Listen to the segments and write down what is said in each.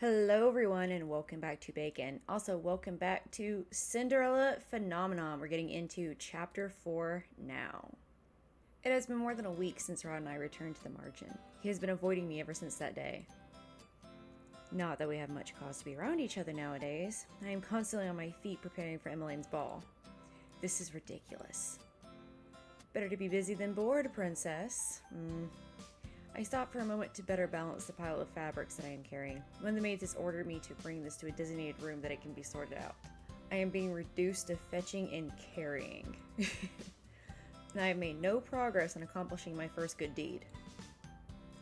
Hello everyone and welcome back to Bacon. Also, welcome back to Cinderella Phenomenon. We're getting into chapter 4 now. It has been more than a week since Rod and I returned to the margin. He has been avoiding me ever since that day. Not that we have much cause to be around each other nowadays. I am constantly on my feet preparing for Emmeline's ball. This is ridiculous. Better to be busy than bored, princess. I stopped for a moment to better balance the pile of fabrics that I am carrying. One of the maids has ordered me to bring this to a designated room that it can be sorted out. I am being reduced to fetching and carrying. And I have made no progress in accomplishing my first good deed.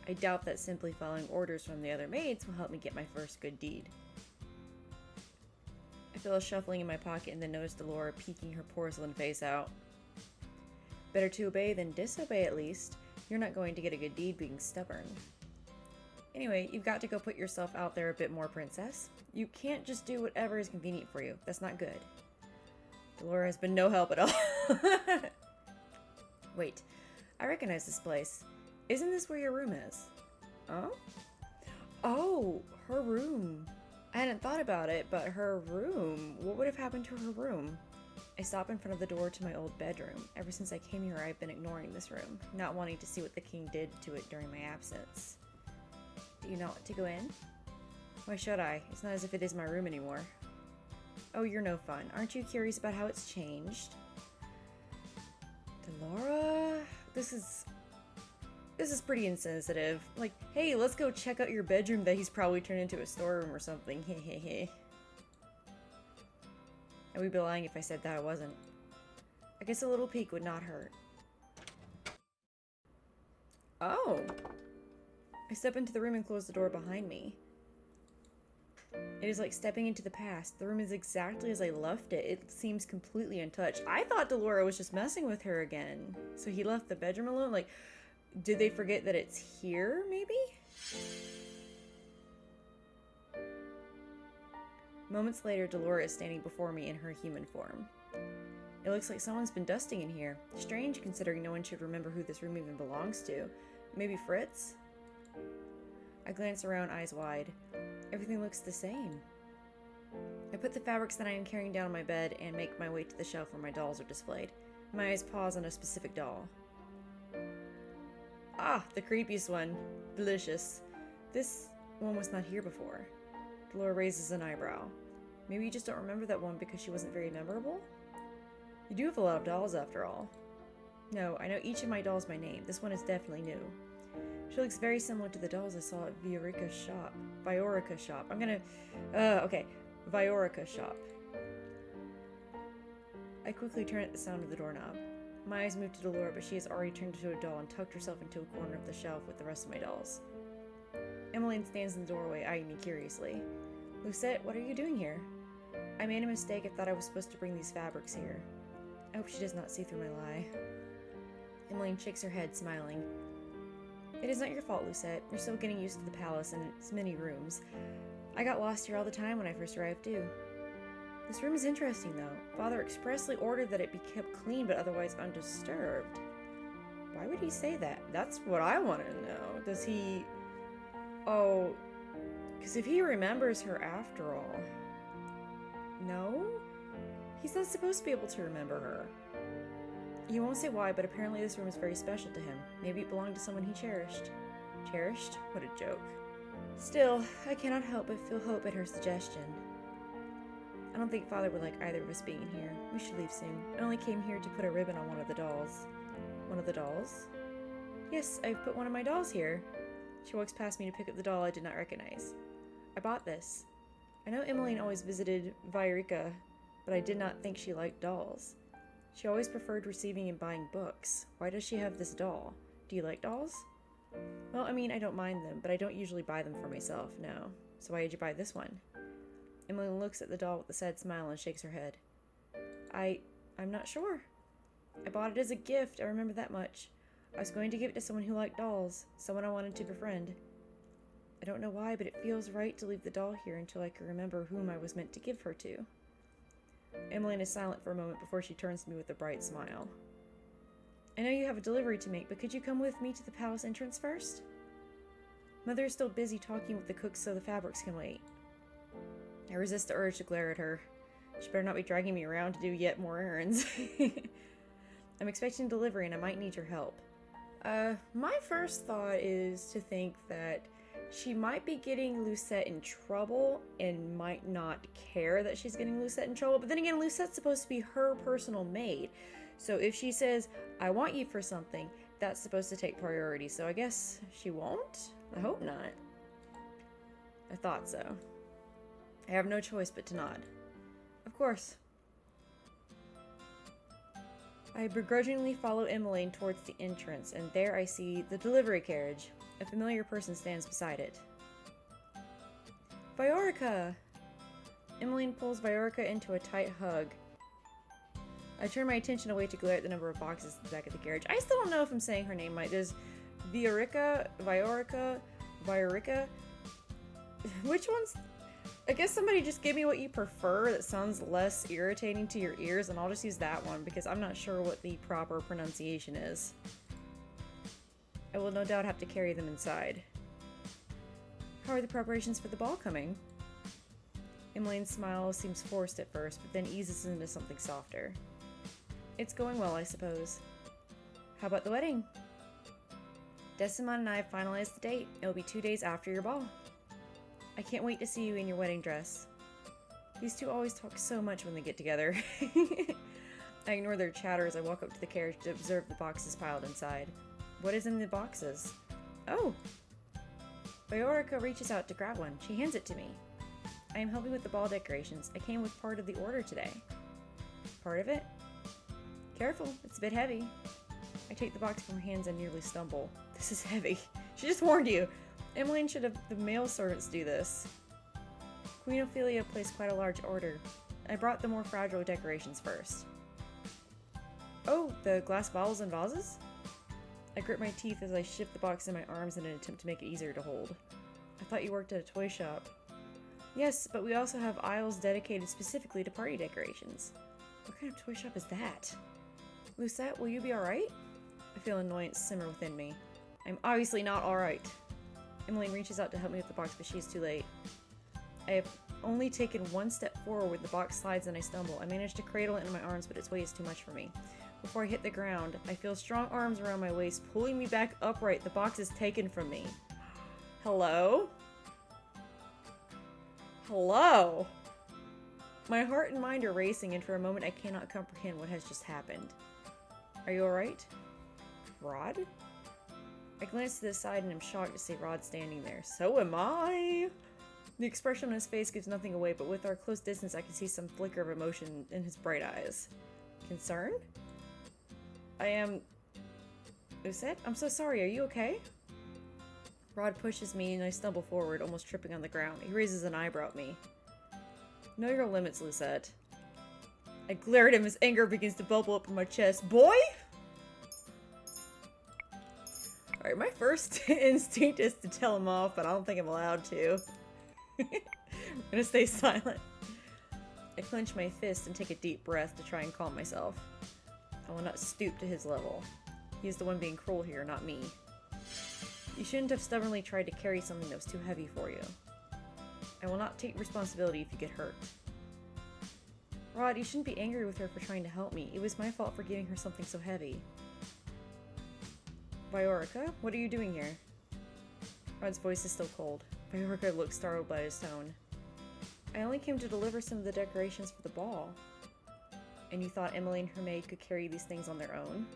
I doubt that simply following orders from the other maids will help me get my first good deed. I feel a shuffling in my pocket and then notice Delora peeking her porcelain face out. Better to obey than disobey, at least. You're not going to get a good deed being stubborn. Anyway, you've got to go put yourself out there a bit more, princess. You can't just do whatever is convenient for you. That's not good. Delora has been no help at all. Wait, I recognize this place. Isn't this where your room is? Oh? Oh, her room. I hadn't thought about it, but her room. What would have happened to her room? I stop in front of the door to my old bedroom. Ever since I came here, I've been ignoring this room, not wanting to see what the king did to it during my absence. Do you not want to go in? Why should I? It's not as if it is my room anymore. Oh, you're no fun. Aren't you curious about how it's changed? Delora? This is pretty insensitive. Like, hey, let's go check out your bedroom that he's probably turned into a storeroom or something. Hey, hey, hey. I would be lying if I said that I wasn't. I guess a little peek would not hurt. Oh! I step into the room and close the door behind me. It is like stepping into the past. The room is exactly as I left it. It seems completely untouched. I thought Delora was just messing with her again. So he left the bedroom alone? Like, did they forget that it's here, maybe? Moments later, Delora is standing before me in her human form. It looks like someone's been dusting in here. Strange, considering no one should remember who this room even belongs to. Maybe Fritz? I glance around, eyes wide. Everything looks the same. I put the fabrics that I am carrying down on my bed and make my way to the shelf where my dolls are displayed. My eyes pause on a specific doll. Ah, the creepiest one. Delicious. This one was not here before. Delora raises an eyebrow. Maybe you just don't remember that one because she wasn't very memorable? You do have a lot of dolls after all. No, I know each of my dolls by name. This one is definitely new. She looks very similar to the dolls I saw at Viorica's shop. Viorica's shop. Okay. Viorica's shop. I quickly turn at the sound of the doorknob. My eyes move to Delora, but she has already turned into a doll and tucked herself into a corner of the shelf with the rest of my dolls. Emmeline stands in the doorway, eyeing me curiously. Lucette, what are you doing here? I made a mistake. I thought I was supposed to bring these fabrics here. I hope she does not see through my lie. Emmeline shakes her head, smiling. It is not your fault, Lucette. You're still getting used to the palace and its many rooms. I got lost here all the time when I first arrived, too. This room is interesting, though. Father expressly ordered that it be kept clean but otherwise undisturbed. Why would he say that? That's what I want to know. Does he... Oh, because if he remembers her after all... No? He's not supposed to be able to remember her. He won't say why, but apparently this room is very special to him. Maybe it belonged to someone he cherished. Cherished? What a joke. Still, I cannot help but feel hope at her suggestion. I don't think Father would like either of us being in here. We should leave soon. I only came here to put a ribbon on one of the dolls. One of the dolls? Yes, I've put one of my dolls here. She walks past me to pick up the doll I did not recognize. I bought this. I know Emmeline always visited Viorica, but I did not think she liked dolls. She always preferred receiving and buying books. Why does she have this doll? Do you like dolls? Well, I mean, I don't mind them, but I don't usually buy them for myself, no. So why did you buy this one? Emmeline looks at the doll with a sad smile and shakes her head. I'm not sure. I bought it as a gift, I remember that much. I was going to give it to someone who liked dolls, someone I wanted to befriend. I don't know why, but it feels right to leave the doll here until I can remember whom I was meant to give her to. Emmeline is silent for a moment before she turns to me with a bright smile. I know you have a delivery to make, but could you come with me to the palace entrance first? Mother is still busy talking with the cooks so the fabrics can wait. I resist the urge to glare at her. She better not be dragging me around to do yet more errands. I'm expecting delivery and I might need your help. My first thought is to think that she might be getting Lucette in trouble and might not care that she's getting Lucette in trouble. But then again, Lucette's supposed to be her personal maid. So if she says, I want you for something, that's supposed to take priority. So I guess she won't? I hope not. I thought so. I have no choice but to nod. Of course. I begrudgingly follow Emmeline towards the entrance, and there I see the delivery carriage. A familiar person stands beside it. Viorica! Emmeline pulls Viorica into a tight hug. I turn my attention away to glare at the number of boxes at the back of the carriage. I still don't know if I'm saying her name right. There's Viorica, Viorica. Which one's... I guess somebody just give me what you prefer that sounds less irritating to your ears, and I'll just use that one because I'm not sure what the proper pronunciation is. I will no doubt have to carry them inside. How are the preparations for the ball coming? Emmeline's smile seems forced at first, but then eases into something softer. It's going well, I suppose. How about the wedding? Decima and I have finalized the date. It'll be 2 days after your ball. I can't wait to see you in your wedding dress. These two always talk so much when they get together. I ignore their chatter as I walk up to the carriage to observe the boxes piled inside. What is in the boxes? Oh! Viorica reaches out to grab one. She hands it to me. I am helping with the ball decorations. I came with part of the order today. Part of it? Careful, it's a bit heavy. I take the box from her hands and nearly stumble. This is heavy. She just warned you. Emmeline should have the male servants do this. Queen Ophelia placed quite a large order. I brought the more fragile decorations first. Oh, the glass bottles and vases? I grit my teeth as I shift the box in my arms in an attempt to make it easier to hold. I thought you worked at a toy shop. Yes, but we also have aisles dedicated specifically to party decorations. What kind of toy shop is that? Lucette, will you be alright? I feel annoyance simmer within me. I'm obviously not alright. Emmeline reaches out to help me with the box, but she is too late. I have only taken one step forward. The box slides and I stumble. I manage to cradle it in my arms, but its weight is too much for me. Before I hit the ground, I feel strong arms around my waist, pulling me back upright. The box is taken from me. Hello? Hello? My heart and mind are racing, and for a moment I cannot comprehend what has just happened. Are you alright? Rod? I glance to the side and am shocked to see Rod standing there. So am I! The expression on his face gives nothing away, but with our close distance I can see some flicker of emotion in his bright eyes. Concern? I am... Lucette? I'm so sorry, are you okay? Rod pushes me and I stumble forward, almost tripping on the ground. He raises an eyebrow at me. Know your limits, Lucette. I glare at him as anger begins to bubble up in my chest. Boy! Alright, my first instinct is to tell him off, but I don't think I'm allowed to. I'm gonna stay silent. I clench my fist and take a deep breath to try and calm myself. I will not stoop to his level. He is the one being cruel here, not me. You shouldn't have stubbornly tried to carry something that was too heavy for you. I will not take responsibility if you get hurt. Rod, you shouldn't be angry with her for trying to help me. It was my fault for giving her something so heavy. Viorica, what are you doing here? Rod's voice is still cold. Viorica looks startled by his tone. I only came to deliver some of the decorations for the ball. And you thought Emily and her maid could carry these things on their own?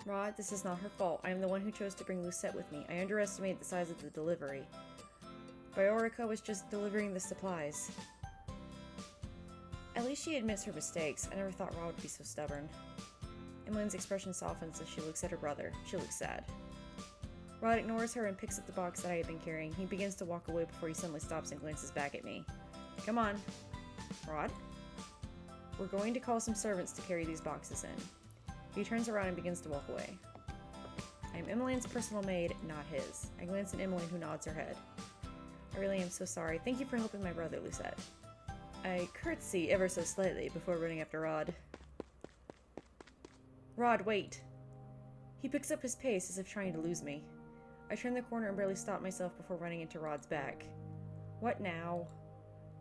Rod, this is not her fault. I am the one who chose to bring Lucette with me. I underestimated the size of the delivery. Viorica was just delivering the supplies. At least she admits her mistakes. I never thought Rod would be so stubborn. Emmeline's expression softens as she looks at her brother. She looks sad. Rod ignores her and picks up the box that I had been carrying. He begins to walk away before he suddenly stops and glances back at me. Come on. Rod? We're going to call some servants to carry these boxes in. He turns around and begins to walk away. I am Emmeline's personal maid, not his. I glance at Emmeline, who nods her head. I really am so sorry. Thank you for helping my brother, Lucette. I curtsy ever so slightly before running after Rod. Rod, wait. He picks up his pace as if trying to lose me. I turned the corner and barely stopped myself before running into Rod's back. What now?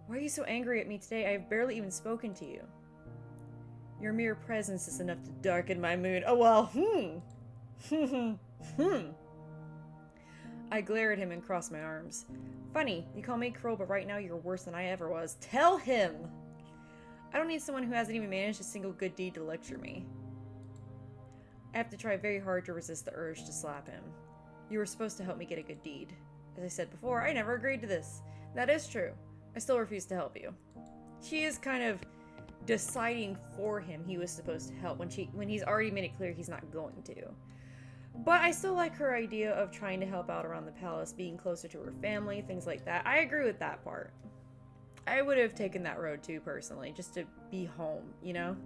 Why are you so angry at me today? I have barely even spoken to you. Your mere presence is enough to darken my mood. Oh well, I glare at him and cross my arms. Funny, you call me cruel, but right now you're worse than I ever was. Tell him! I don't need someone who hasn't even managed a single good deed to lecture me. I have to try very hard to resist the urge to slap him. You were supposed to help me get a good deed. As I said before, I never agreed to this. That is true. I still refuse to help you. She is kind of deciding for him he was supposed to help when he's already made it clear he's not going to. But I still like her idea of trying to help out around the palace, being closer to her family, things like that. I agree with that part. I would have taken that road too, personally, just to be home, you know?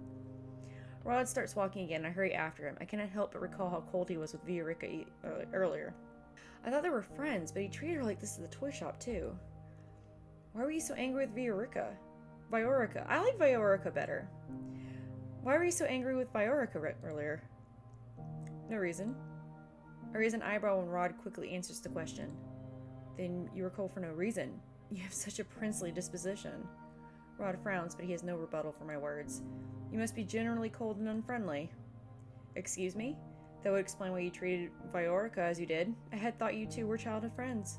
Rod starts walking again, and I hurry after him. I cannot help but recall how cold he was with Viorica earlier. I thought they were friends, but he treated her like this at the toy shop too. Why were you so angry with Viorica? I like Viorica better. Why were you so angry with Viorica earlier? No reason. I raise an eyebrow when Rod quickly answers the question. Then you were cold for no reason. You have such a princely disposition. Rod frowns, but he has no rebuttal for my words. You must be generally cold and unfriendly. Excuse me? That would explain why you treated Viorica as you did. I had thought you two were childhood friends.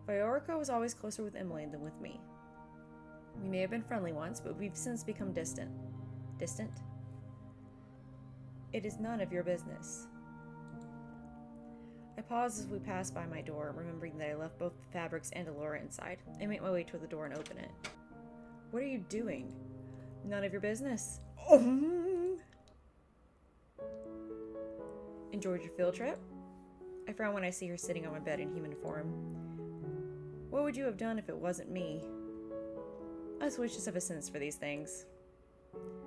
Viorica was always closer with Emily than with me. We may have been friendly once, but we've since become distant. Distant? It is none of your business. I pause as we pass by my door, remembering that I left both the fabrics and Allura inside. I make my way toward the door and open it. What are you doing? None of your business. Oh. Enjoyed your field trip? I frown when I see her sitting on my bed in human form. What would you have done if it wasn't me? Us witches have a sense for these things.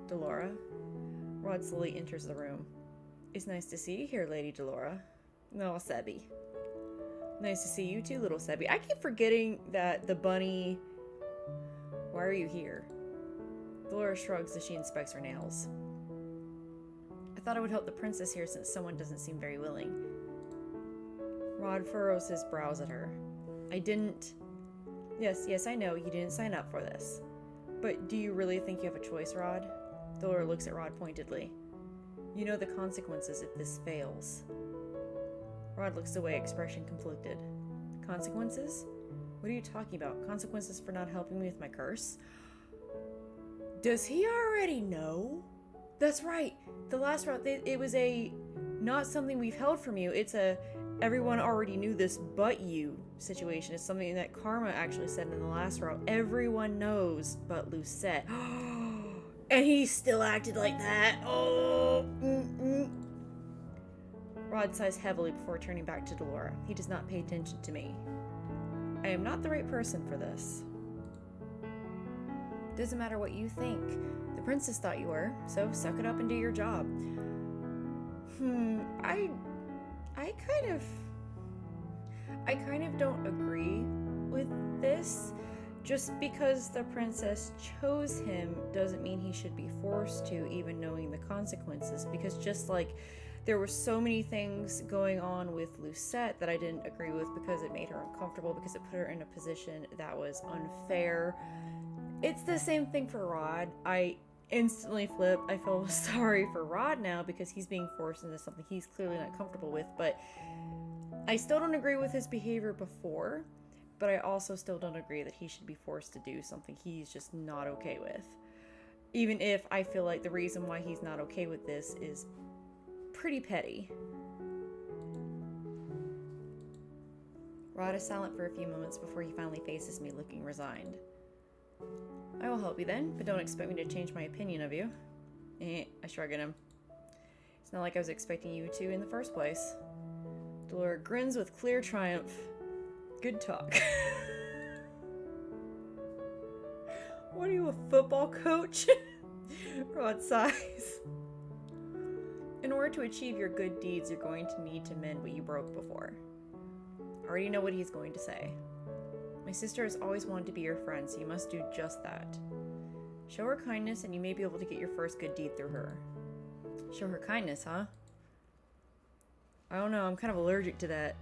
Delora? Rod slowly enters the room. It's nice to see you here, Lady Delora. No, Sebby. Nice to see you too, little Sebby. I keep forgetting that the bunny... Why are you here? Delora shrugs as she inspects her nails. I thought I would help the princess here since someone doesn't seem very willing. Rod furrows his brows at her. I didn't... Yes, I know, you didn't sign up for this. But do you really think you have a choice, Rod? Delora looks at Rod pointedly. You know the consequences if this fails. Rod looks away, expression conflicted. Consequences? What are you talking about? Consequences for not helping me with my curse? Does he already know? That's right. The last route, it was a not something we've held from you. It's a everyone already knew this but you situation. It's something that Karma actually said in the last route. Everyone knows but Lucette. And he still acted like that. Oh. Rod sighs heavily before turning back to Delora. He does not pay attention to me. I am not the right person for this. Doesn't matter what you think. The princess thought you were, so suck it up and do your job. I kind of don't agree with this. Just because the princess chose him doesn't mean he should be forced to, even knowing the consequences. Because just like there were so many things going on with Lucette that I didn't agree with because it made her uncomfortable, because it put her in a position that was unfair. It's the same thing for Rod. I instantly flip. I feel sorry for Rod now because he's being forced into something he's clearly not comfortable with, but I still don't agree with his behavior before, but I also still don't agree that he should be forced to do something he's just not okay with. Even if I feel like the reason why he's not okay with this is pretty petty. Rod is silent for a few moments before he finally faces me, looking resigned. I will help you then, but don't expect me to change my opinion of you. I shrug at him. It's not like I was expecting you to in the first place. Delora grins with clear triumph. Good talk. What are you, a football coach? Rod sighs. In order to achieve your good deeds, you're going to need to mend what you broke before. I already know what he's going to say. My sister has always wanted to be your friend, so you must do just that. Show her kindness, and you may be able to get your first good deed through her. Show her kindness, huh? I don't know, I'm kind of allergic to that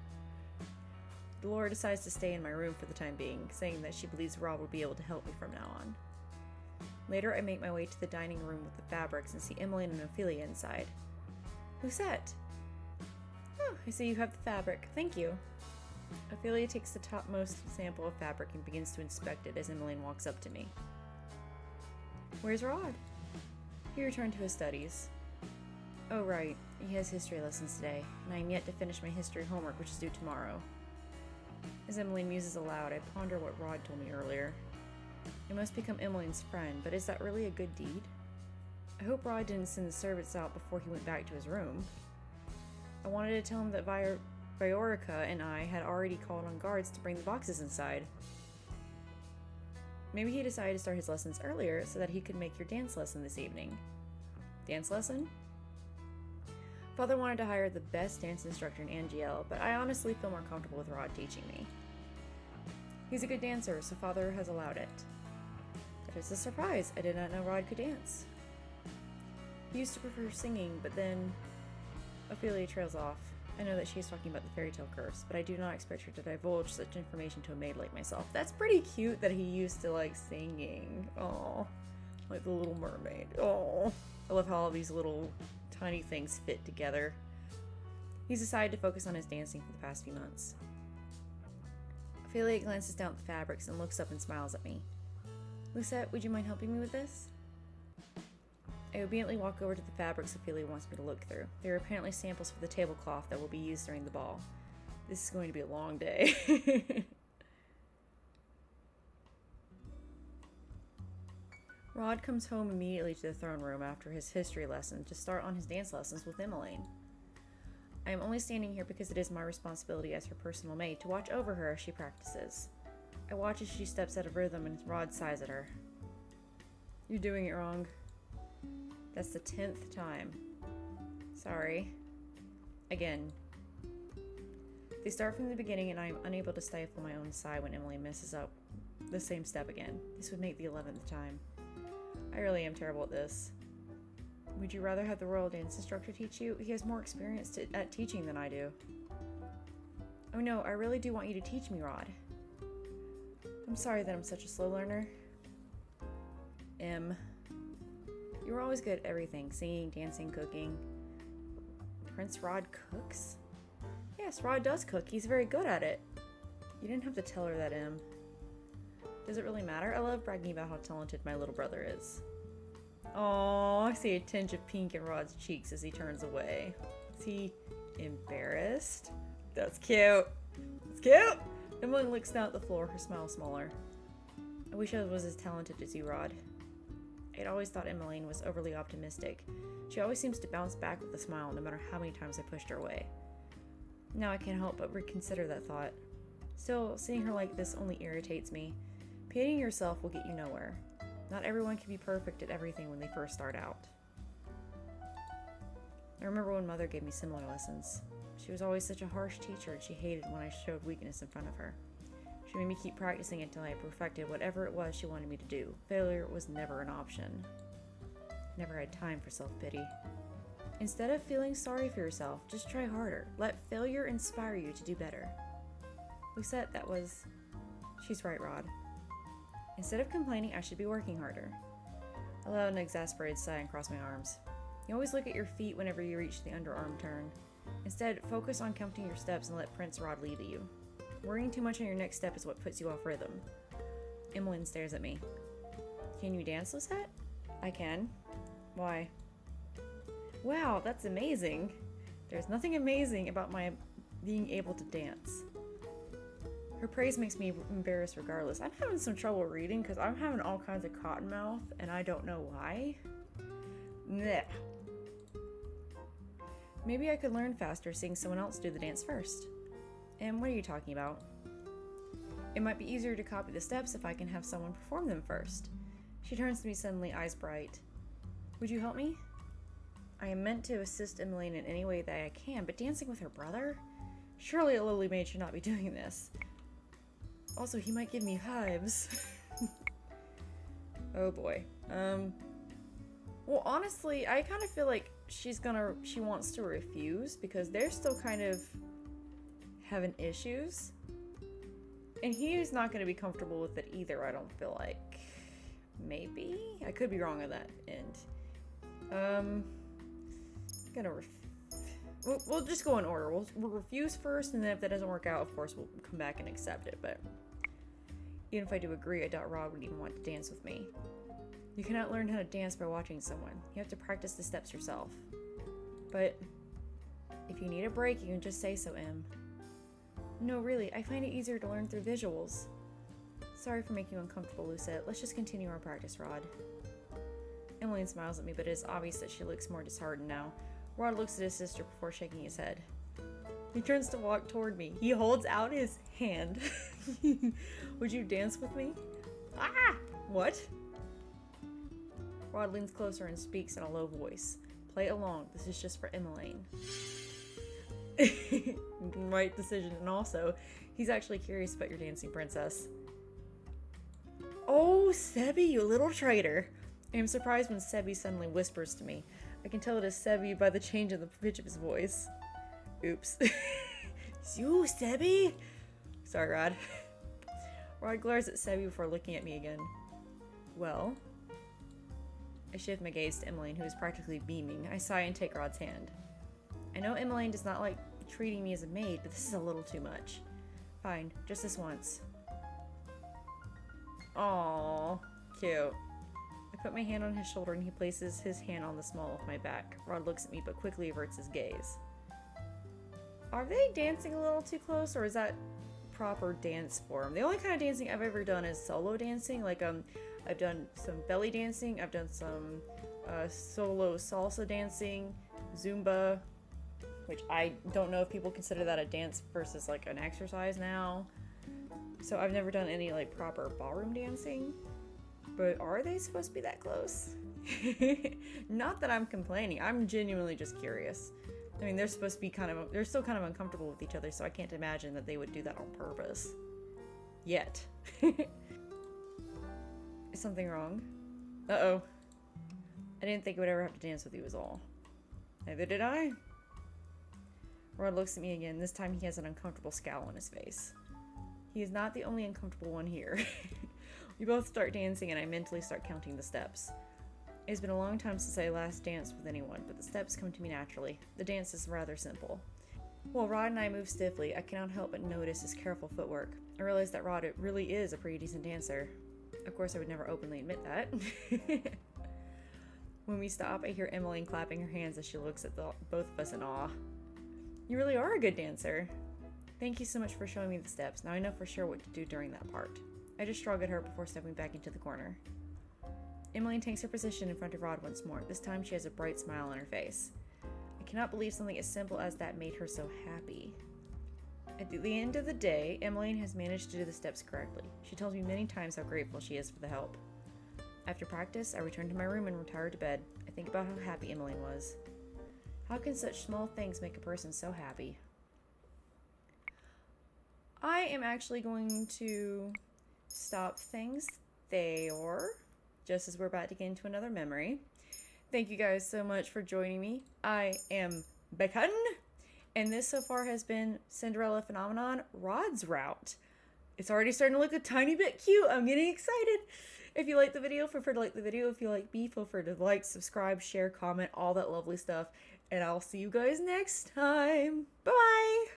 Laura decides to stay in my room for the time being, saying that she believes Rod will be able to help me from now on. Later, I make my way to the dining room with the fabrics and see Emmeline and Ophelia inside. Lucette! Oh, I see you have the fabric. Thank you. Ophelia takes the topmost sample of fabric and begins to inspect it as Emmeline walks up to me. Where's Rod? He returned to his studies. Oh, right. He has history lessons today, and I am yet to finish my history homework, which is due tomorrow. As Emmeline muses aloud, I ponder what Rod told me earlier. I must become Emmeline's friend, but is that really a good deed? I hope Rod didn't send the servants out before he went back to his room. I wanted to tell him that Viorica and I had already called on guards to bring the boxes inside. Maybe he decided to start his lessons earlier so that he could make your dance lesson this evening. Dance lesson? Father wanted to hire the best dance instructor in Angiel, but I honestly feel more comfortable with Rod teaching me. He's a good dancer, so Father has allowed it. That is a surprise. I did not know Rod could dance. He used to prefer singing, but then Ophelia trails off. I know that she is talking about the fairy tale curse, but I do not expect her to divulge such information to a maid like myself. That's pretty cute that he used to like singing. Oh, like the Little Mermaid. Oh, I love how all these little tiny things fit together. He's decided to focus on his dancing for the past few months. Ophelia glances down at the fabrics and looks up and smiles at me. Lucette, would you mind helping me with this? I obediently walk over to the fabrics Ophelia wants me to look through. They are apparently samples for the tablecloth that will be used during the ball. This is going to be a long day. Rod comes home immediately to the throne room after his history lesson to start on his dance lessons with Emmeline. I am only standing here because it is my responsibility as her personal maid to watch over her as she practices. I watch as she steps out of rhythm and Rod sighs at her. You're doing it wrong. That's the 10th time. Sorry. Again. They start from the beginning and I am unable to stifle my own sigh when Emily messes up the same step again. This would make the 11th time. I really am terrible at this. Would you rather have the royal dance instructor teach you? He has more experience at teaching than I do. Oh no, I really do want you to teach me, Rod. I'm sorry that I'm such a slow learner. You were always good at everything. Singing, dancing, cooking. Prince Rod cooks? Yes, Rod does cook. He's very good at it. You didn't have to tell her that, Does it really matter? I love bragging about how talented my little brother is. Oh, I see a tinge of pink in Rod's cheeks as he turns away. Is he embarrassed? That's cute. It's cute! Emily looks down at the floor, her smile smaller. I wish I was as talented as you, Rod. I'd always thought Emmeline was overly optimistic. She always seems to bounce back with a smile no matter how many times I pushed her away. Now I can't help but reconsider that thought. Still, seeing her like this only irritates me. Pitying yourself will get you nowhere. Not everyone can be perfect at everything when they first start out. I remember when Mother gave me similar lessons. She was always such a harsh teacher and she hated when I showed weakness in front of her. She made me keep practicing until I perfected whatever it was she wanted me to do. Failure was never an option. Never had time for self-pity. Instead of feeling sorry for yourself, just try harder. Let failure inspire you to do better. Lucette, She's right, Rod. Instead of complaining, I should be working harder. I let out an exasperated sigh and crossed my arms. You always look at your feet whenever you reach the underarm turn. Instead, focus on counting your steps and let Prince Rod lead you. Worrying too much on your next step is what puts you off rhythm. Emmeline stares at me. Can you dance, Lucette? I can. Why? Wow, that's amazing. There's nothing amazing about my being able to dance. Her praise makes me embarrassed regardless. I'm having some trouble reading because I'm having all kinds of cotton mouth and I don't know why. Blech. Maybe I could learn faster seeing someone else do the dance first. And what are you talking about? It might be easier to copy the steps if I can have someone perform them first. She turns to me suddenly, eyes bright. Would you help me? I am meant to assist Emmeline in any way that I can, but dancing with her brother? Surely a lily maid should not be doing this. Also, he might give me hives. Oh boy. Well, honestly, I kind of feel like she wants to refuse because they're still kind of having issues. And he's not going to be comfortable with it either, I don't feel like. Maybe? I could be wrong on that end. Gonna we'll just go in order. We'll refuse first, and then if that doesn't work out, of course, we'll come back and accept it. But even if I do agree, I doubt Rod would even want to dance with me. You cannot learn how to dance by watching someone. You have to practice the steps yourself. But if you need a break, you can just say so, Em. No, really, I find it easier to learn through visuals. Sorry for making you uncomfortable, Lucette. Let's just continue our practice, Rod. Emmeline smiles at me, but it is obvious that she looks more disheartened now. Rod looks at his sister before shaking his head. He turns to walk toward me. He holds out his hand. Would you dance with me? Ah! What? Rod leans closer and speaks in a low voice. Play along. This is just for Emmeline. Right decision, and also, he's actually curious about your dancing princess. Oh, Sebi, you little traitor. I am surprised when Sebi suddenly whispers to me. I can tell it is Sebi by the change in the pitch of his voice. Oops. It's you, Sebi? Sorry, Rod. Rod glares at Sebi before looking at me again. Well? I shift my gaze to Emmeline, who is practically beaming. I sigh and take Rod's hand. I know Emmeline does not like treating me as a maid, but this is a little too much. Fine, just this once. Aww, cute. I put my hand on his shoulder and he places his hand on the small of my back. Rod looks at me but quickly averts his gaze. Are they dancing a little too close, or is that proper dance form? The only kind of dancing I've ever done is solo dancing. Like, I've done some belly dancing, I've done some solo salsa dancing, Zumba, which I don't know if people consider that a dance versus like an exercise now. So I've never done any like proper ballroom dancing, but are they supposed to be that close? Not that I'm complaining, I'm genuinely just curious. I mean, they're supposed to be they're still kind of uncomfortable with each other, so I can't imagine that they would do that on purpose. Yet. Is something wrong? Uh-oh. I didn't think I would ever have to dance with you is all. Neither did I. Rod looks at me again. This time he has an uncomfortable scowl on his face. He is not the only uncomfortable one here. We both start dancing and I mentally start counting the steps. It has been a long time since I last danced with anyone, but the steps come to me naturally. The dance is rather simple. While Rod and I move stiffly, I cannot help but notice his careful footwork. I realize that Rod really is a pretty decent dancer. Of course, I would never openly admit that. When we stop, I hear Emmeline clapping her hands as she looks at both of us in awe. You really are a good dancer. Thank you so much for showing me the steps. Now I know for sure what to do during that part. I just shrug at her before stepping back into the corner. Emmeline takes her position in front of Rod once more. This time she has a bright smile on her face. I cannot believe something as simple as that made her so happy. At the end of the day, Emmeline has managed to do the steps correctly. She tells me many times how grateful she is for the help. After practice, I return to my room and retire to bed. I think about how happy Emmeline was. How can such small things make a person so happy? I am actually going to stop things there, just as we're about to get into another memory. Thank you guys so much for joining me. I am Bekan, and this so far has been Cinderella Phenomenon Rod's Route. It's already starting to look a tiny bit cute. I'm getting excited. If you like the video, feel free to like the video. If you like me, feel free to like, subscribe, share, comment, all that lovely stuff. And I'll see you guys next time. Bye-bye!